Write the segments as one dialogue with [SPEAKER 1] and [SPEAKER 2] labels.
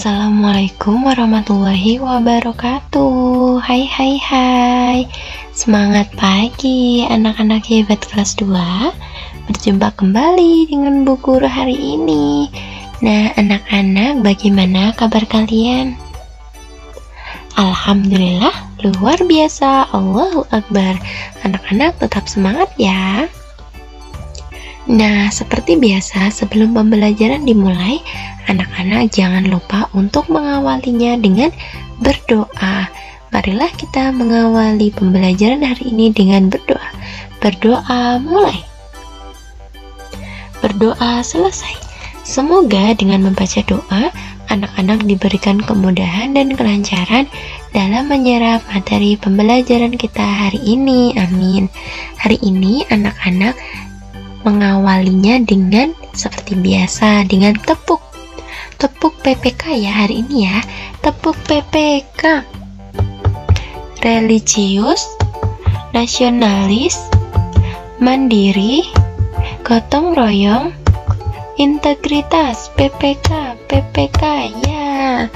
[SPEAKER 1] Assalamualaikum warahmatullahi wabarakatuh. Hai. Semangat pagi anak-anak hebat kelas 2. Berjumpa kembali dengan Bu Guru hari ini. Nah, anak-anak, bagaimana kabar kalian? Alhamdulillah, luar biasa. Allahu Akbar. Anak-anak tetap semangat ya. Nah, seperti biasa, sebelum pembelajaran dimulai, anak-anak jangan lupa untuk mengawalinya dengan berdoa. Marilah kita mengawali pembelajaran hari ini dengan berdoa. Berdoa mulai. Berdoa selesai. Semoga dengan membaca doa, anak-anak diberikan kemudahan dan kelancaran dalam menyerap materi pembelajaran kita hari ini. Amin. Hari ini anak-anak mengawalinya dengan seperti biasa, dengan tepuk PPK ya hari ini ya. Tepuk PPK. Religius, nasionalis, mandiri, gotong royong, integritas. PPK ya.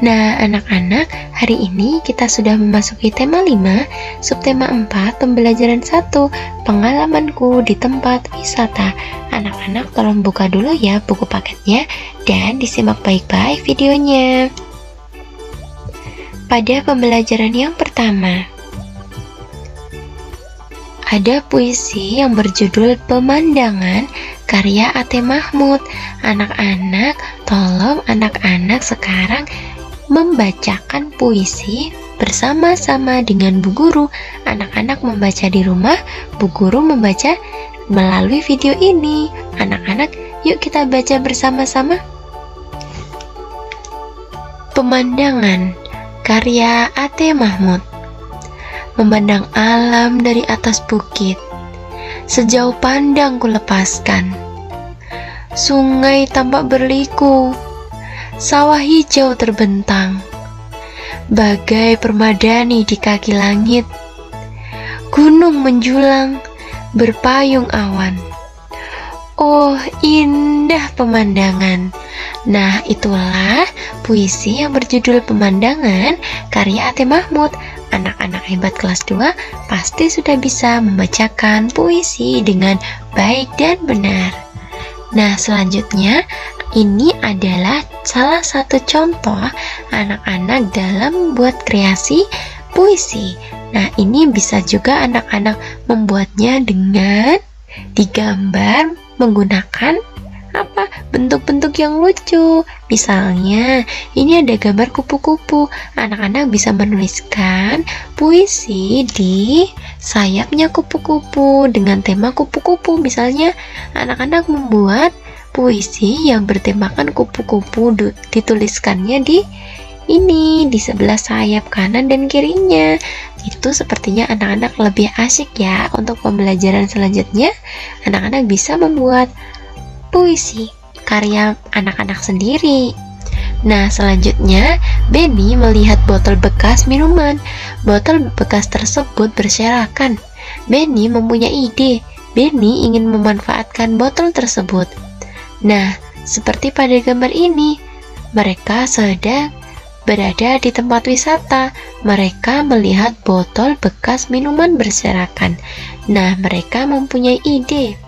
[SPEAKER 1] Nah, anak-anak, hari ini kita sudah memasuki tema 5, subtema 4, pembelajaran 1, pengalamanku di tempat wisata. Anak-anak tolong buka dulu ya buku paketnya dan disimak baik-baik videonya. Pada pembelajaran yang pertama, ada puisi yang berjudul Pemandangan karya A.T. Mahmud. Anak-anak, tolong anak-anak sekarang membacakan puisi bersama-sama dengan Bu Guru. Anak-anak membaca di rumah, Bu Guru membaca melalui video ini. Anak-anak, yuk kita baca bersama-sama. Pemandangan karya A.T. Mahmud. Memandang alam dari atas bukit, sejauh pandang ku lepaskan. Sungai tampak berliku, sawah hijau terbentang, bagai permadani di kaki langit. Gunung menjulang, berpayung awan. Oh, indah pemandangan. Nah, itulah puisi yang berjudul Pemandangan karya A.T. Mahmud. Anak-anak hebat kelas 2 pasti sudah bisa membacakan puisi dengan baik dan benar. Nah, selanjutnya ini adalah salah satu contoh anak-anak dalam membuat kreasi puisi. Nah, ini bisa juga anak-anak membuatnya dengan digambar menggunakan bentuk-bentuk yang lucu. Misalnya, ini ada gambar kupu-kupu. Anak-anak bisa menuliskan puisi di sayapnya kupu-kupu dengan tema kupu-kupu. Misalnya, anak-anak membuat puisi yang bertemakan kupu-kupu, dituliskannya di sebelah sayap kanan dan kirinya. Itu sepertinya anak-anak lebih asik ya. Untuk pembelajaran selanjutnya, anak-anak bisa membuat puisi karya anak-anak sendiri. Nah, selanjutnya Benny melihat botol bekas minuman. Botol bekas tersebut berserakan. Benny mempunyai ide. Benny ingin memanfaatkan botol tersebut. Nah, seperti pada gambar ini, mereka sedang berada di tempat wisata. Mereka melihat botol bekas minuman berserakan. Nah, mereka mempunyai ide.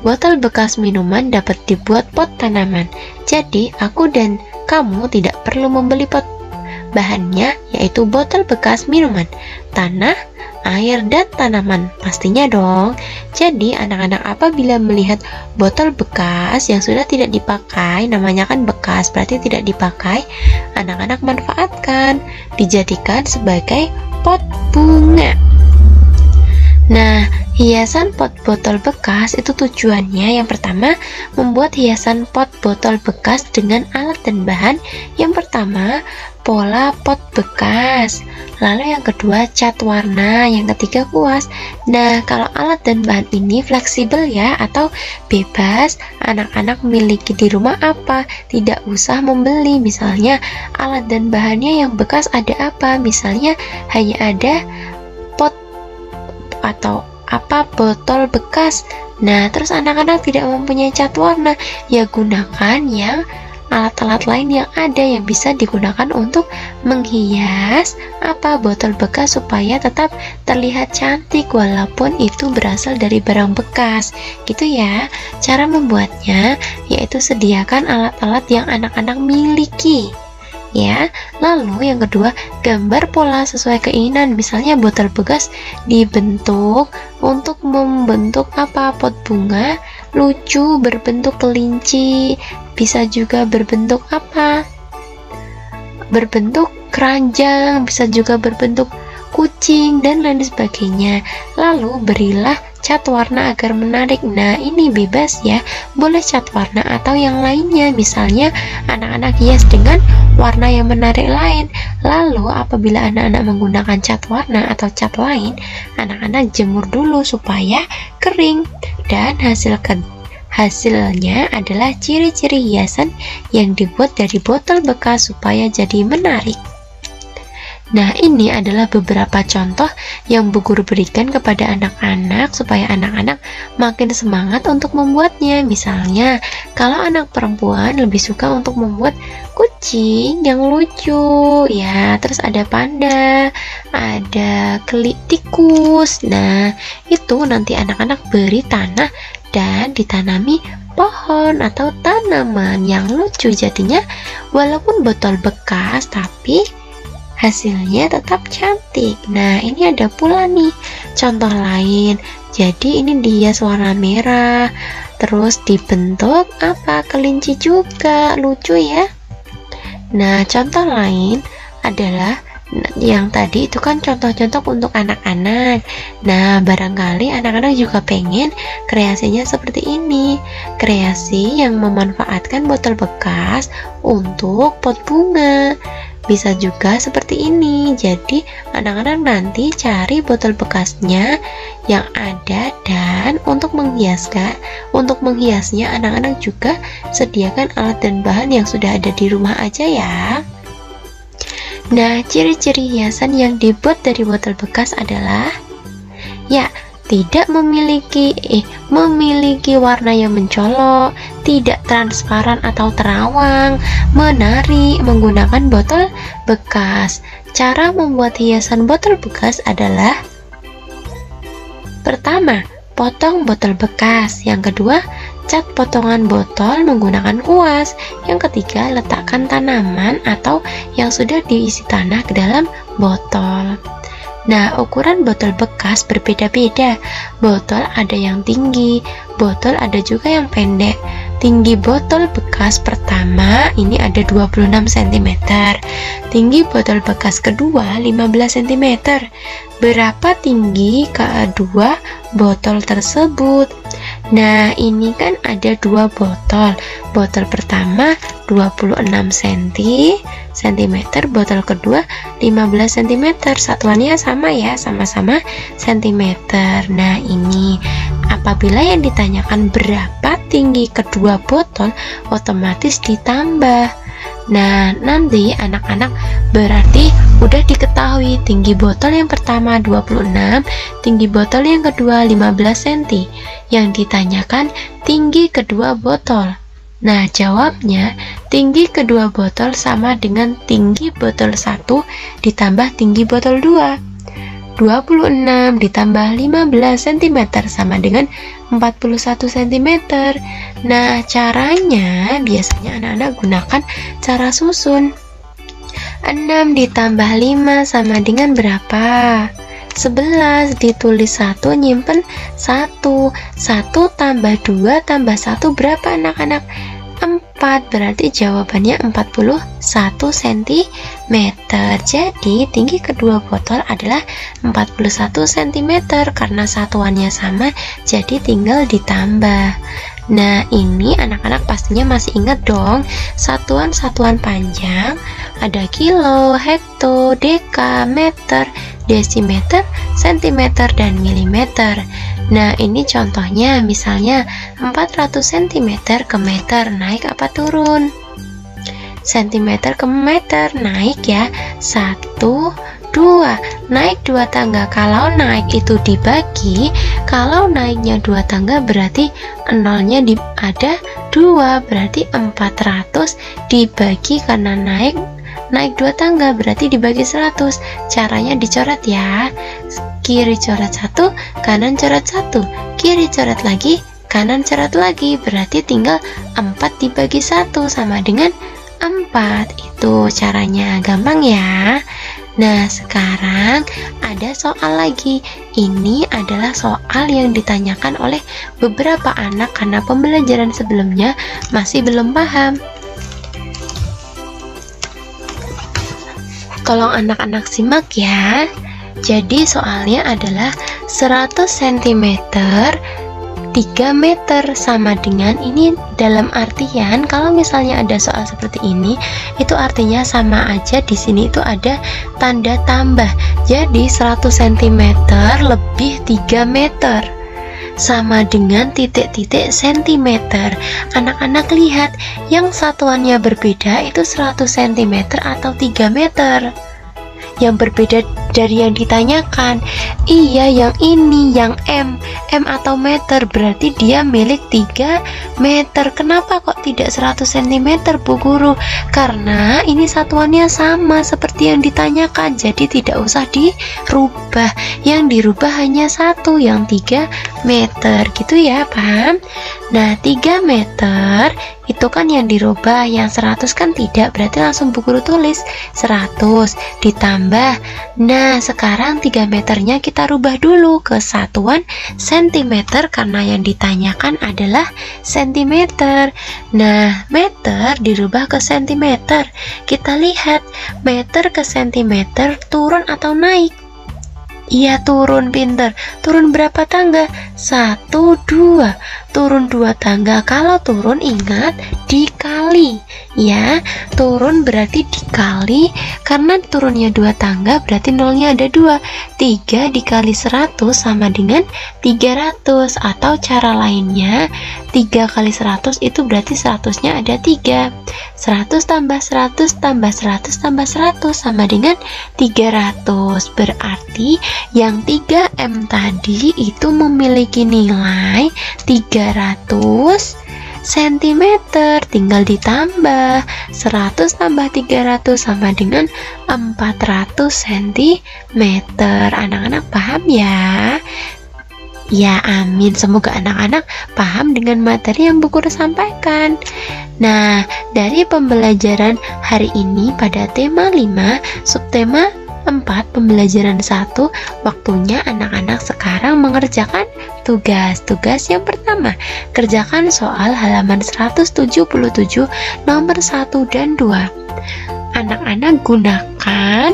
[SPEAKER 1] Botol bekas minuman dapat dibuat pot tanaman. Jadi, aku dan kamu tidak perlu membeli pot. Bahannya yaitu botol bekas minuman, tanah, air, dan tanaman. Pastinya dong. Jadi, anak-anak apabila melihat botol bekas yang sudah tidak dipakai, namanya kan bekas, berarti tidak dipakai, anak-anak manfaatkan, dijadikan sebagai pot bunga. Nah, hiasan pot botol bekas itu tujuannya yang pertama membuat hiasan pot botol bekas dengan alat dan bahan. Yang pertama, pola pot bekas. Lalu yang kedua, cat warna. Yang ketiga, kuas. Nah, kalau alat dan bahan ini fleksibel ya, atau bebas. Anak-anak memiliki di rumah apa, tidak usah membeli. Misalnya, alat dan bahannya yang bekas ada apa? Misalnya, hanya ada pot atau botol bekas. Nah, terus anak-anak tidak mempunyai cat warna, ya gunakan yang alat-alat lain yang ada yang bisa digunakan untuk menghias botol bekas supaya tetap terlihat cantik walaupun itu berasal dari barang bekas gitu ya. Cara membuatnya yaitu sediakan alat-alat yang anak-anak miliki ya. Lalu yang kedua, gambar pola sesuai keinginan. Misalnya botol bekas dibentuk untuk membentuk pot bunga lucu berbentuk kelinci, bisa juga berbentuk berbentuk keranjang, bisa juga berbentuk kucing dan lain sebagainya. Lalu berilah cat warna agar menarik. Nah, ini bebas ya, boleh cat warna atau yang lainnya. Misalnya anak-anak hias dengan warna yang menarik lain. Lalu apabila anak-anak menggunakan cat warna atau cat lain, anak-anak jemur dulu supaya kering, dan hasilnya adalah ciri-ciri hiasan yang dibuat dari botol bekas supaya jadi menarik. Nah, ini adalah beberapa contoh yang Bu Guru berikan kepada anak-anak supaya anak-anak makin semangat untuk membuatnya. Misalnya, kalau anak perempuan lebih suka untuk membuat kucing yang lucu ya, terus ada panda, ada tikus. Nah, itu nanti anak-anak beri tanah dan ditanami pohon atau tanaman yang lucu. Jadinya walaupun botol bekas tapi hasilnya tetap cantik. Nah, ini ada pula nih contoh lain. Jadi ini dihias warna merah, terus dibentuk kelinci juga, lucu ya. Nah, contoh lain adalah yang tadi itu kan contoh-contoh untuk anak-anak. Nah, barangkali anak-anak juga pengen kreasinya seperti ini, kreasi yang memanfaatkan botol bekas untuk pot bunga. Bisa juga seperti ini. Jadi anak-anak nanti cari botol bekasnya yang ada, dan untuk menghiasnya anak-anak juga sediakan alat dan bahan yang sudah ada di rumah aja ya. Nah, ciri-ciri hiasan yang dibuat dari botol bekas adalah tidak memiliki warna yang mencolok, tidak transparan atau terawang, menarik menggunakan botol bekas. Cara membuat hiasan botol bekas adalah: pertama, potong botol bekas. Yang kedua, cat potongan botol menggunakan kuas. Yang ketiga, letakkan tanaman atau yang sudah diisi tanah ke dalam botol. Nah, ukuran botol bekas berbeda-beda. Botol ada yang tinggi, botol ada juga yang pendek. Tinggi botol bekas pertama ini ada 26 cm. Tinggi botol bekas kedua 15 cm. Berapa tinggi kedua botol tersebut? Nah, ini kan ada dua botol. Botol pertama 26 cm, botol kedua 15 cm. Satuannya sama ya, sama-sama centimeter. Nah, ini apabila yang ditanyakan berapa tinggi kedua botol, otomatis ditambah. Nah, nanti anak-anak berarti udah diketahui tinggi botol yang pertama 26, tinggi botol yang kedua 15 cm. Yang ditanyakan tinggi kedua botol. Nah, jawabnya tinggi kedua botol sama dengan tinggi botol 1 ditambah tinggi botol 2. 26 ditambah 15 cm sama dengan 41 cm. Nah, caranya biasanya anak-anak gunakan cara susun. 6 ditambah 5 sama dengan berapa? 11. Ditulis 1, nyimpen 1. 1 tambah 2 tambah 1 berapa anak-anak? 4. Berarti jawabannya 41 cm. Jadi tinggi kedua botol adalah 41 cm. Karena satuannya sama, jadi tinggal ditambah. Nah, ini anak-anak pastinya masih ingat dong satuan-satuan panjang. Ada kilo, hekto, deka, meter, desimeter, sentimeter, dan milimeter. Nah, ini contohnya, misalnya 400 cm ke meter, naik apa turun? Sentimeter ke meter, naik ya. 1, 2, naik 2 tangga. Kalau naik itu dibagi, kalau naiknya 2 tangga berarti nolnya ada 2 berarti 400 dibagi karena naik 2 tangga berarti dibagi 100. Caranya dicoret ya. Kiri coret 1, kanan coret 1, kiri coret lagi, kanan coret lagi, berarti tinggal 4 dibagi 1 sama dengan 4. Itu caranya, gampang ya. Nah, sekarang ada soal lagi. Ini adalah soal yang ditanyakan oleh beberapa anak karena pembelajaran sebelumnya masih belum paham. Tolong anak-anak simak ya. Jadi soalnya adalah 100 cm 3 meter sama dengan ini, dalam artian kalau misalnya ada soal seperti ini itu artinya sama aja, di sini itu ada tanda tambah. Jadi 100 cm lebih 3 meter sama dengan titik-titik sentimeter. Anak-anak lihat, yang satuannya berbeda itu 100 cm atau 3 meter. Yang berbeda dari yang ditanyakan. Iya, yang ini, yang M atau meter, berarti dia milik 3 meter. Kenapa kok tidak 100 cm, Bu Guru? Karena ini satuannya sama seperti yang ditanyakan, jadi tidak usah dirubah. Yang dirubah hanya satu, yang 3 meter, gitu ya, paham? Nah, 3 meter itu kan yang dirubah, yang 100 kan tidak, berarti langsung Bu Guru tulis 100 ditambah. Nah, sekarang 3 meternya kita rubah dulu ke satuan sentimeter karena yang ditanyakan adalah sentimeter. Nah, meter dirubah ke sentimeter. Kita lihat, meter ke sentimeter turun atau naik? Iya, turun, pinter. Turun berapa tangga? 1, 2. Turun 2 tangga. Kalau turun ingat dikali ya. Turun berarti dikali, karena turunnya 2 tangga berarti nolnya ada 2. 3 dikali 100 sama dengan 300. Atau cara lainnya, 3 kali 100 itu berarti 100-nya ada 3. 100 tambah 100 tambah 100 tambah 100 sama dengan 300. Berarti yang 3M tadi itu memiliki nilai 300 cm. Tinggal ditambah 100 tambah 300 sama dengan 400 cm. Anak-anak paham ya? Ya, amin. Semoga anak-anak paham dengan materi yang Bu Guru sampaikan. Nah, dari pembelajaran hari ini pada tema 5, subtema 4, pembelajaran 1, waktunya anak-anak sekarang mengerjakan tugas. Tugas yang pertama, kerjakan soal halaman 177 nomor 1 dan 2. Anak-anak gunakan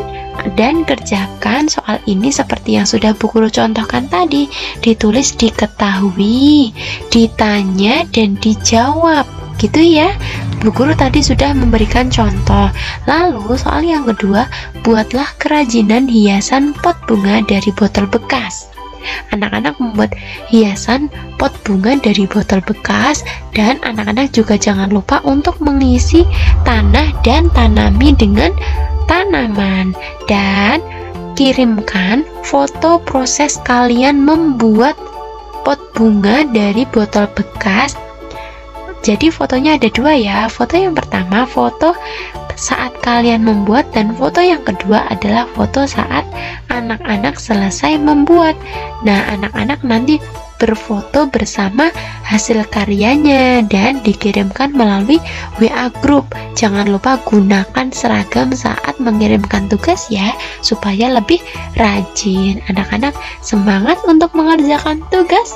[SPEAKER 1] dan kerjakan soal ini seperti yang sudah Bu Guru contohkan tadi. Ditulis, diketahui, ditanya, dan dijawab, gitu ya. Bu Guru tadi sudah memberikan contoh. Lalu soal yang kedua, buatlah kerajinan hiasan pot bunga dari botol bekas. Anak-anak membuat hiasan pot bunga dari botol bekas, dan anak-anak juga jangan lupa untuk mengisi tanah dan tanami dengan tanaman, dan kirimkan foto proses kalian membuat pot bunga dari botol bekas. Jadi fotonya ada 2 ya. Foto yang pertama foto saat kalian membuat, dan foto yang kedua adalah foto saat anak-anak selesai membuat. Nah, anak-anak nanti berfoto bersama hasil karyanya dan dikirimkan melalui WA group. Jangan lupa gunakan seragam saat mengirimkan tugas ya, supaya lebih rajin. Anak-anak semangat untuk mengerjakan tugas?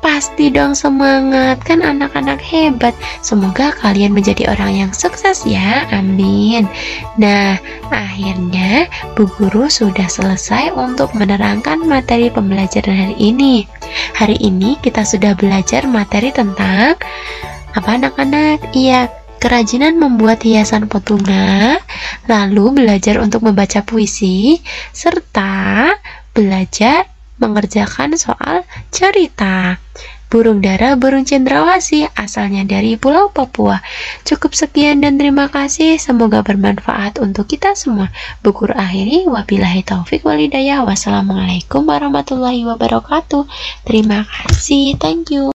[SPEAKER 1] Pasti dong semangat, kan anak-anak hebat. Semoga kalian menjadi orang yang sukses ya, amin. Nah, akhirnya Bu Guru sudah selesai untuk menerangkan materi pembelajaran hari ini. Hari ini kita sudah belajar materi tentang apa anak-anak? Iya, kerajinan membuat hiasan pot bunga, lalu belajar untuk membaca puisi, serta belajar mengerjakan soal cerita. Burung dara, burung cendrawasih, asalnya dari Pulau Papua. Cukup sekian dan terima kasih. Semoga bermanfaat untuk kita semua. Bu Guru akhiri, wabillahi taufik walhidayah. Wassalamualaikum warahmatullahi wabarakatuh. Terima kasih. Thank you.